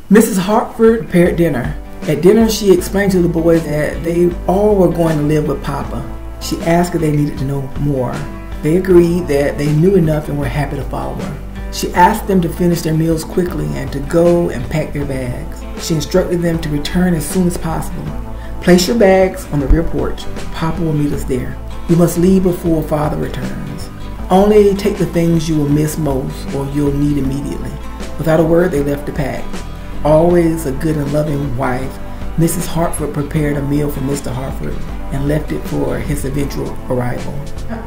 Mrs. Hartford prepared dinner. At dinner, she explained to the boys that they all were going to live with Papa. She asked if they needed to know more. They agreed that they knew enough and were happy to follow her. She asked them to finish their meals quickly and to go and pack their bags. She instructed them to return as soon as possible. Place your bags on the rear porch. Papa will meet us there. You must leave before Father returns. Only take the things you will miss most or you'll need immediately. Without a word, they left to pack. Always a good and loving wife, Mrs. Hartford prepared a meal for Mr. Hartford and left it for his eventual arrival.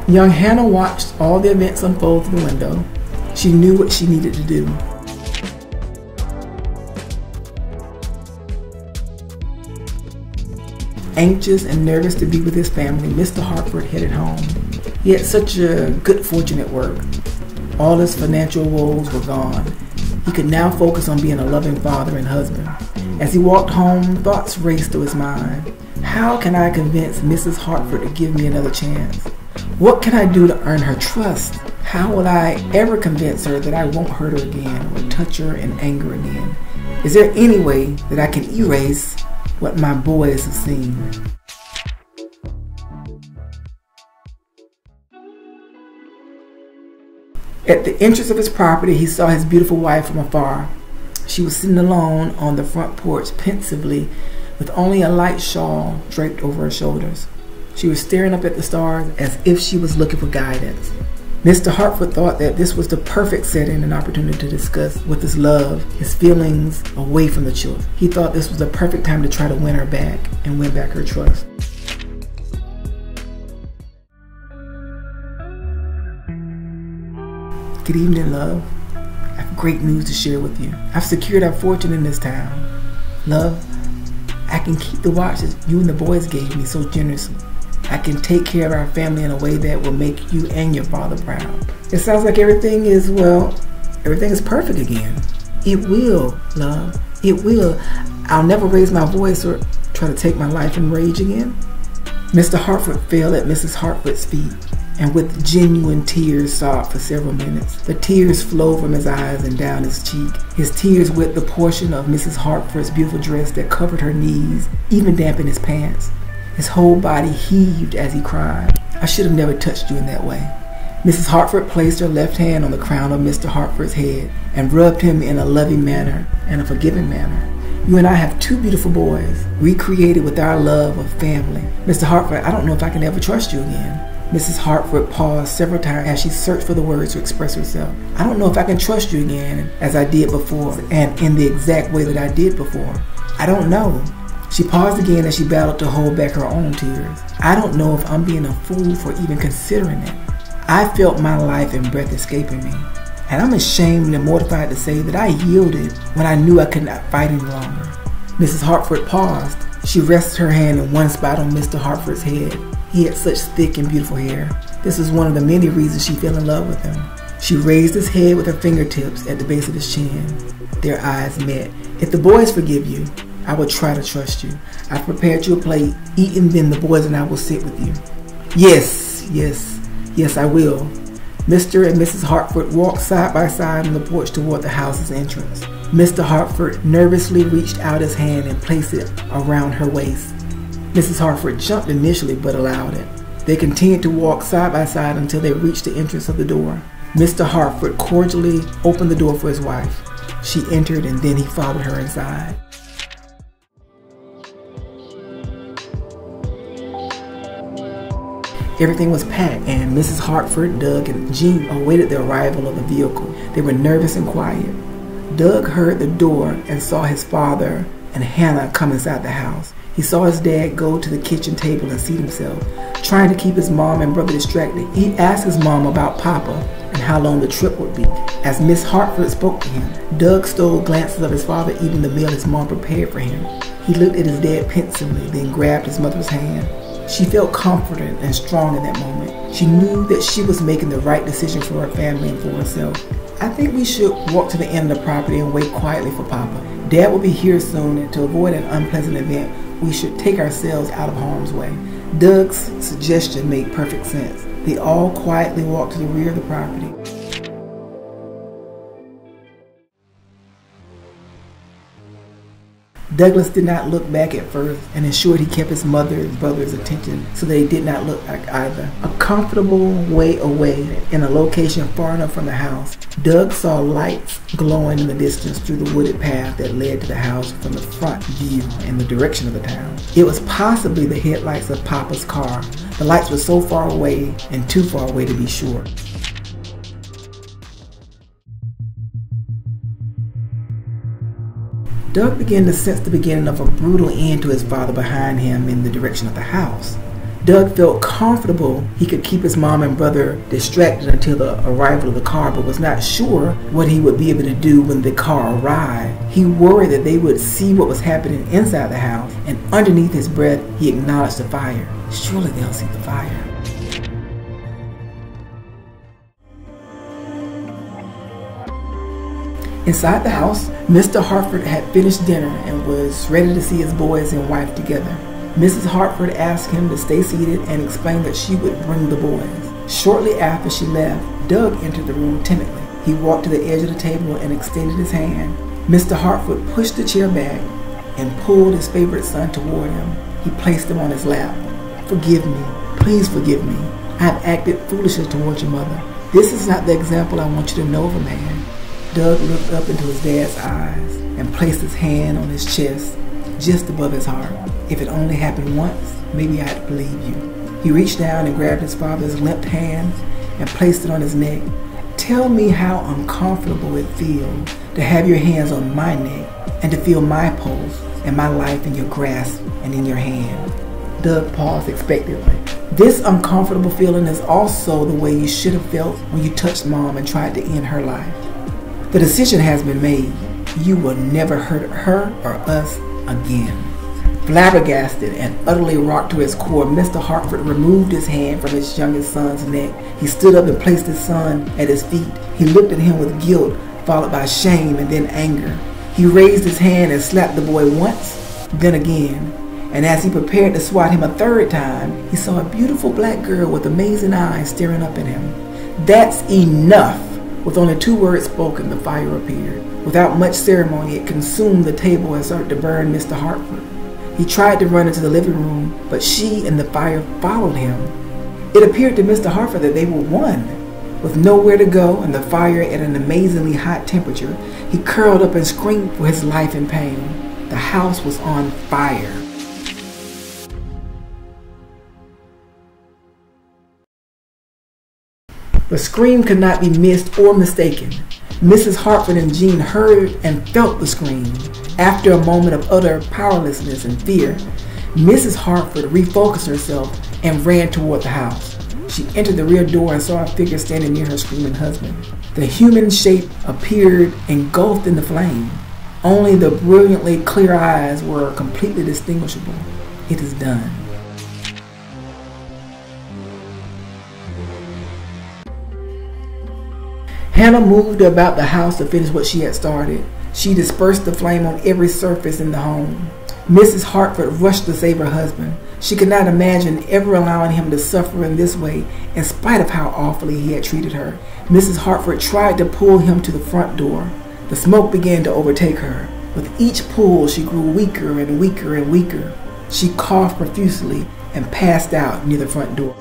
Young Hannah watched all the events unfold through the window. She knew what she needed to do. Anxious and nervous to be with his family, Mr. Hartford headed home. He had such a good fortune at work. All his financial woes were gone. He could now focus on being a loving father and husband. As he walked home, thoughts raced through his mind. How can I convince Mrs. Hartford to give me another chance? What can I do to earn her trust? How will I ever convince her that I won't hurt her again or touch her in anger again? Is there any way that I can erase what my boys have seen? At the entrance of his property, he saw his beautiful wife from afar. She was sitting alone on the front porch, pensively, with only a light shawl draped over her shoulders. She was staring up at the stars as if she was looking for guidance. Mr. Hartford thought that this was the perfect setting and opportunity to discuss with his love, his feelings away from the children. He thought this was the perfect time to try to win her back and win back her trust. Good evening, love. I have great news to share with you. I've secured our fortune in this town. Love, I can keep the watch that you and the boys gave me so generously. I can take care of our family in a way that will make you and your father proud. It sounds like everything is perfect again. It will, love. It will. I'll never raise my voice or try to take my life in rage again. Mr. Hartford fell at Mrs. Hartford's feet and with genuine tears sobbed for several minutes. The tears flowed from his eyes and down his cheek. His tears wet the portion of Mrs. Hartford's beautiful dress that covered her knees, even dampened his pants. His whole body heaved as he cried. I should have never touched you in that way. Mrs. Hartford placed her left hand on the crown of Mr. Hartford's head and rubbed him in a loving manner and a forgiving manner. You and I have two beautiful boys, recreated with our love of family. Mr. Hartford, I don't know if I can ever trust you again. Mrs. Hartford paused several times as she searched for the words to express herself. I don't know if I can trust you again as I did before and in the exact way that I did before. I don't know. She paused again as she battled to hold back her own tears. I don't know if I'm being a fool for even considering it. I felt my life and breath escaping me. And I'm ashamed and mortified to say that I yielded when I knew I could not fight any longer. Mrs. Hartford paused. She rested her hand in one spot on Mr. Hartford's head. He had such thick and beautiful hair. This was one of the many reasons she fell in love with him. She raised his head with her fingertips at the base of his chin. Their eyes met. If the boys forgive you, I will try to trust you. I've prepared you a plate. Eat and then the boys and I will sit with you. Yes, I will. Mr. and Mrs. Hartford walked side by side on the porch toward the house's entrance. Mr. Hartford nervously reached out his hand and placed it around her waist. Mrs. Hartford jumped initially but allowed it. They continued to walk side by side until they reached the entrance of the door. Mr. Hartford cordially opened the door for his wife. She entered and then he followed her inside. Everything was packed and Mrs. Hartford, Doug, and Jean awaited the arrival of the vehicle. They were nervous and quiet. Doug heard the door and saw his father and Hannah come inside the house. He saw his dad go to the kitchen table and seat himself, trying to keep his mom and brother distracted. He asked his mom about Papa and how long the trip would be. As Miss Hartford spoke to him, Doug stole glances of his father eating the meal his mom prepared for him. He looked at his dad pensively, then grabbed his mother's hand. She felt confident and strong in that moment. She knew that she was making the right decision for her family and for herself. I think we should walk to the end of the property and wait quietly for Papa. Dad will be here soon, and to avoid an unpleasant event, we should take ourselves out of harm's way. Doug's suggestion made perfect sense. They all quietly walked to the rear of the property. Douglas did not look back at first and ensured he kept his mother and brother's attention so they did not look like either. A comfortable way away in a location far enough from the house, Doug saw lights glowing in the distance through the wooded path that led to the house from the front view in the direction of the town. It was possibly the headlights of Papa's car. The lights were so far away and too far away to be sure. Doug began to sense the beginning of a brutal end to his father behind him in the direction of the house. Doug felt comfortable he could keep his mom and brother distracted until the arrival of the car, but was not sure what he would be able to do when the car arrived. He worried that they would see what was happening inside the house, and underneath his breath, he acknowledged the fire. Surely they'll see the fire. Inside the house, Mr. Hartford had finished dinner and was ready to see his boys and wife together. Mrs. Hartford asked him to stay seated and explained that she would bring the boys. Shortly after she left, Doug entered the room timidly. He walked to the edge of the table and extended his hand. Mr. Hartford pushed the chair back and pulled his favorite son toward him. He placed him on his lap. "Forgive me. Please forgive me. I have acted foolishly towards your mother. This is not the example I want you to know of a man." Doug looked up into his dad's eyes and placed his hand on his chest, just above his heart. If it only happened once, maybe I'd believe you. He reached down and grabbed his father's limp hand and placed it on his neck. "Tell me how uncomfortable it feels to have your hands on my neck and to feel my pulse and my life in your grasp and in your hand." Doug paused expectantly. "This uncomfortable feeling is also the way you should have felt when you touched Mom and tried to end her life. The decision has been made. You will never hurt her or us again." Flabbergasted and utterly rocked to his core, Mr. Hartford removed his hand from his youngest son's neck. He stood up and placed his son at his feet. He looked at him with guilt, followed by shame and then anger. He raised his hand and slapped the boy once, then again. And as he prepared to swat him a third time, he saw a beautiful black girl with amazing eyes staring up at him. "That's enough!" With only 2 words spoken, the fire appeared. Without much ceremony, it consumed the table and started to burn Mr. Hartford. He tried to run into the living room, but she and the fire followed him. It appeared to Mr. Hartford that they were one. With nowhere to go and the fire at an amazingly hot temperature, he curled up and screamed for his life in pain. The house was on fire. The scream could not be missed or mistaken. Mrs. Hartford and Jean heard and felt the scream. After a moment of utter powerlessness and fear, Mrs. Hartford refocused herself and ran toward the house. She entered the rear door and saw a figure standing near her screaming husband. The human shape appeared engulfed in the flame. Only the brilliantly clear eyes were completely distinguishable. "It is done." Hannah moved about the house to finish what she had started. She dispersed the flame on every surface in the home. Mrs. Hartford rushed to save her husband. She could not imagine ever allowing him to suffer in this way, in spite of how awfully he had treated her. Mrs. Hartford tried to pull him to the front door. The smoke began to overtake her. With each pull, she grew weaker and weaker and weaker. She coughed profusely and passed out near the front door.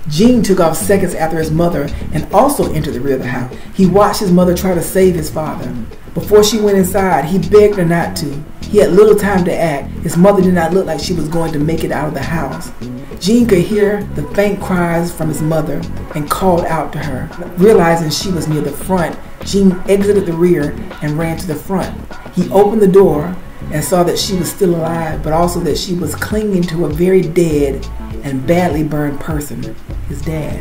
Jean took off seconds after his mother and also entered the rear of the house. He watched his mother try to save his father. Before she went inside, he begged her not to. He had little time to act. His mother did not look like she was going to make it out of the house. Jean could hear the faint cries from his mother and called out to her. Realizing she was near the front, Jean exited the rear and ran to the front. He opened the door and saw that she was still alive, but also that she was clinging to a very dead and badly burned person, his dad.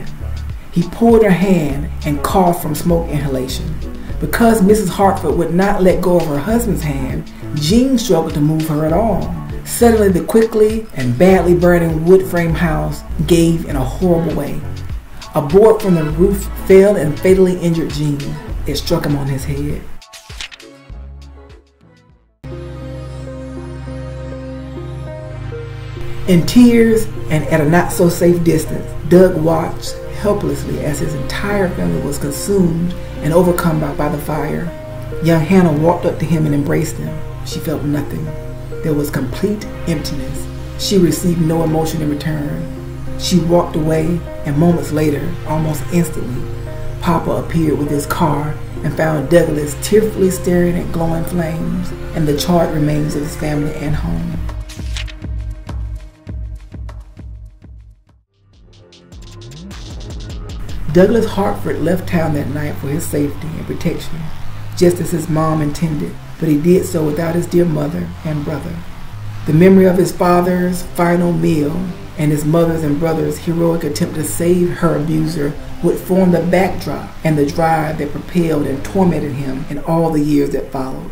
He pulled her hand and coughed from smoke inhalation. Because Mrs. Hartford would not let go of her husband's hand, Jean struggled to move her at all. Suddenly, the quickly and badly burning wood frame house gave in a horrible way. A board from the roof fell and fatally injured Jean. It struck him on his head. In tears and at a not-so-safe distance, Doug watched helplessly as his entire family was consumed and overcome by the fire. Young Hannah walked up to him and embraced him. She felt nothing. There was complete emptiness. She received no emotion in return. She walked away, and moments later, almost instantly, Papa appeared with his car and found Douglas tearfully staring at glowing flames and the charred remains of his family and home. Douglas Hartford left town that night for his safety and protection, just as his mom intended, but he did so without his dear mother and brother. The memory of his father's final meal and his mother's and brother's heroic attempt to save her abuser would form the backdrop and the drive that propelled and tormented him in all the years that followed.